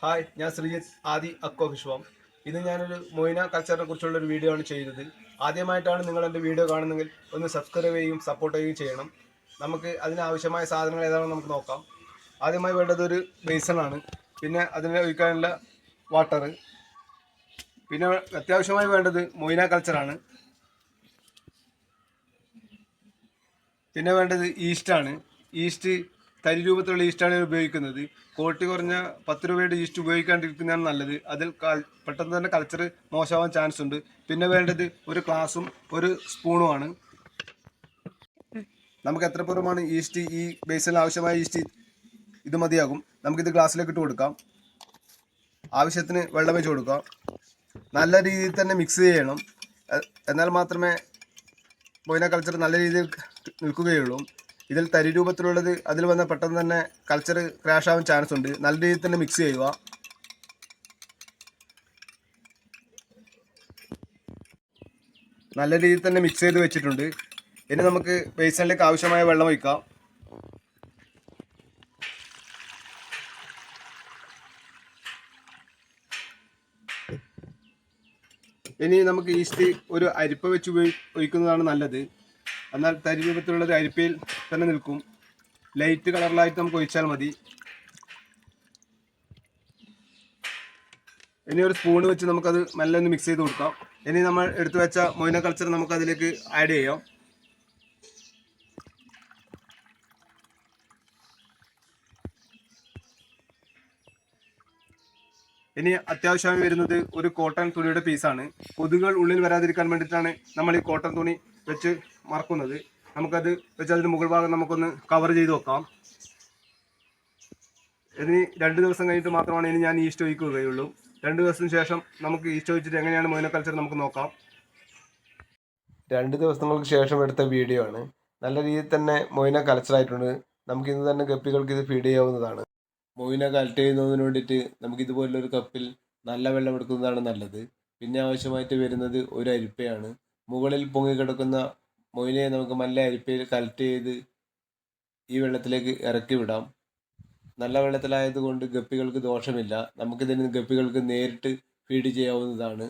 Hi, ഞാൻ ശ്രീജിത്ത് ആദി aqua വിശ്വം. ഇത് ഞാനൊരു മൊയ്ന കൾച്ചറിനെ കുറിച്ചുള്ള ഒരു വീഡിയോ ആണ് ചെയ്യുന്നത്. ആദ്യമായിട്ടാണ് നിങ്ങൾ എൻ്റെ വീഡിയോ കാണുന്നതെങ്കിൽ ഒന്ന് സബ്സ്ക്രൈബ് ചെയ്യുകയും സപ്പോർട്ട് ചെയ്യുകയും ചെയ്യണം. നമുക്ക് അതിനാവശ്യമായ സാധനങ്ങൾ ഏതാണെന്ന് നമുക്ക് നോക്കാം. ആദ്യമായി വേണ്ടത് ഒരു ബേസണാണ്, പിന്നെ അതിനെ ഒഴിക്കാനുള്ള വാട്ടർ, പിന്നെ അത്യാവശ്യമായി വേണ്ടത് മൊയ്ന കൾച്ചറാണ്, പിന്നെ വേണ്ടത് ഈസ്റ്റാണ്. ഈസ്റ്റ് തരി രൂപത്തിലുള്ള ഈസ്റ്റാണ് ഉപയോഗിക്കുന്നത്. ക്വാളിറ്റി കുറഞ്ഞ 10 രൂപയുടെ ഈസ്റ്റ് ഉപയോഗിക്കാണ്ടിരിക്കുന്നതാണ് നല്ലത്. അതിൽ പെട്ടെന്ന് തന്നെ കൾച്ചർ മോശമാവാൻ ചാൻസ് ഉണ്ട്. പിന്നെ വേണ്ടത് ഒരു ഗ്ലാസും ഒരു സ്പൂണുമാണ്. നമുക്ക് എത്ര പുറമാണ് ഈസ്റ്റ്, ഈ ബേസിൽ ആവശ്യമായ ഈസ്റ്റ് ഇത് മതിയാകും. നമുക്കിത് ഗ്ലാസ്സിലേക്ക് ഇട്ട് കൊടുക്കാം. ആവശ്യത്തിന് വെള്ളം വെച്ച് കൊടുക്കാം. നല്ല രീതിയിൽ തന്നെ മിക്സ് ചെയ്യണം. എന്നാൽ മാത്രമേ മൊയ്ന കൾച്ചർ നല്ല രീതിയിൽ നിൽക്കുകയുള്ളൂ. ഇതിൽ തരി രൂപത്തിലുള്ളത് അതിൽ വന്ന പെട്ടെന്ന് തന്നെ കൾച്ചർ ക്രാഷ് ആവാൻ ചാൻസ് ഉണ്ട്. നല്ല രീതിയിൽ തന്നെ മിക്സ് ചെയ്യുക. നല്ല രീതിയിൽ തന്നെ മിക്സ് ചെയ്ത് വെച്ചിട്ടുണ്ട്. ഇനി നമുക്ക് ബേസണിലേക്ക് ആവശ്യമായ വെള്ളം ഒഴിക്കാം. ഇനി നമുക്ക് ഈസ്റ്റ് ഒരു അരിപ്പ വെച്ച് ഒഴിക്കുന്നതാണ് നല്ലത്. എന്നാൽ തരി രൂപത്തിലുള്ളത് അരിപ്പയിൽ തന്നെ നിൽക്കും. ലൈറ്റ് കളറിലായിട്ട് നമുക്ക് ഒഴിച്ചാൽ മതി. ഇനി ഒരു സ്പൂൺ വെച്ച് നമുക്കത് മെല്ലെ ഒന്ന് മിക്സ് ചെയ്ത് കൊടുക്കാം. ഇനി നമ്മൾ എടുത്തു വെച്ച മൊയ്ന കൾച്ചർ നമുക്ക് അതിലേക്ക് ആഡ് ചെയ്യാം. ഇനി അത്യാവശ്യമായി വരുന്നത് ഒരു കോട്ടൺ തുണിയുടെ പീസാണ്. കൊതുകുകൾ ഉള്ളിൽ വരാതിരിക്കാൻ വേണ്ടിയിട്ടാണ് നമ്മൾ ഈ കോട്ടൺ തുണി വെച്ച് മറക്കുന്നത്. നമുക്കത് വെച്ച് അതിന് മുകൾ ഭാഗം നമുക്കൊന്ന് കവർ ചെയ്ത് വെക്കാം. ഇനി 2 ദിവസം കഴിഞ്ഞിട്ട് മാത്രമാണ് ഇനി ഞാൻ ഈസ്റ്റ് ഒഴിക്കുകയുള്ളൂ. 2 ദിവസത്തിന് ശേഷം നമുക്ക് ഈസ്റ്റ് ഒഴിച്ചിട്ട് എങ്ങനെയാണ് മൊയ്ന കൾച്ചർ നമുക്ക് നോക്കാം. 2 ദിവസങ്ങൾക്ക് ശേഷം എടുത്ത വീഡിയോ ആണ്. നല്ല രീതിയിൽ തന്നെ മൊയ്ന കൾച്ചറായിട്ടുണ്ട്. നമുക്ക് ഇന്ന് തന്നെ ഗപ്പികൾക്ക് ഇത് ഫീഡ് ചെയ്യാവുന്നതാണ്. മൊയ്ന കളക്ട് ചെയ്യുന്നതിന് വേണ്ടിയിട്ട് നമുക്ക് ഇതുപോലുള്ളൊരു കപ്പിൽ നല്ല വെള്ളം എടുക്കുന്നതാണ് നല്ലത്. പിന്നെ ആവശ്യമായിട്ട് വരുന്നത് ഒരു അരിപ്പയാണ്. മുകളിൽ പൊങ്ങിക്കിടക്കുന്ന മൊയ്നയെ നമുക്ക് നല്ല അരിപ്പയിൽ കളക്ട് ചെയ്ത് ഈ വെള്ളത്തിലേക്ക് ഇറക്കി വിടാം. നല്ല വെള്ളത്തിലായതുകൊണ്ട് ഗപ്പികൾക്ക് ദോഷമില്ല. നമുക്കിതിന് ഗപ്പികൾക്ക് നേരിട്ട് ഫീഡ് ചെയ്യാവുന്നതാണ്.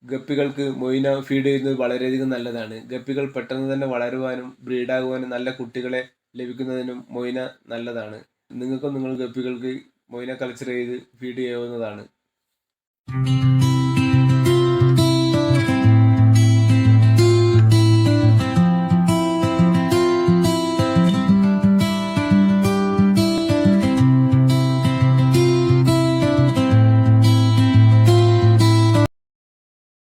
ഗപ്പികൾക്ക് മൊയ്ന ഫീഡ് ചെയ്യുന്നത് വളരെയധികം നല്ലതാണ്. ഗപ്പികൾ പെട്ടെന്ന് തന്നെ വളരുവാനും ബ്രീഡാകുവാനും നല്ല കുട്ടികളെ ലഭിക്കുന്നതിനും മൊയ്ന നല്ലതാണ്. നിങ്ങൾക്കും നിങ്ങൾ ഗപ്പികൾക്ക് മൊയ്ന കൾച്ചർ ചെയ്ത് ഫീഡ് ചെയ്യാവുന്നതാണ്.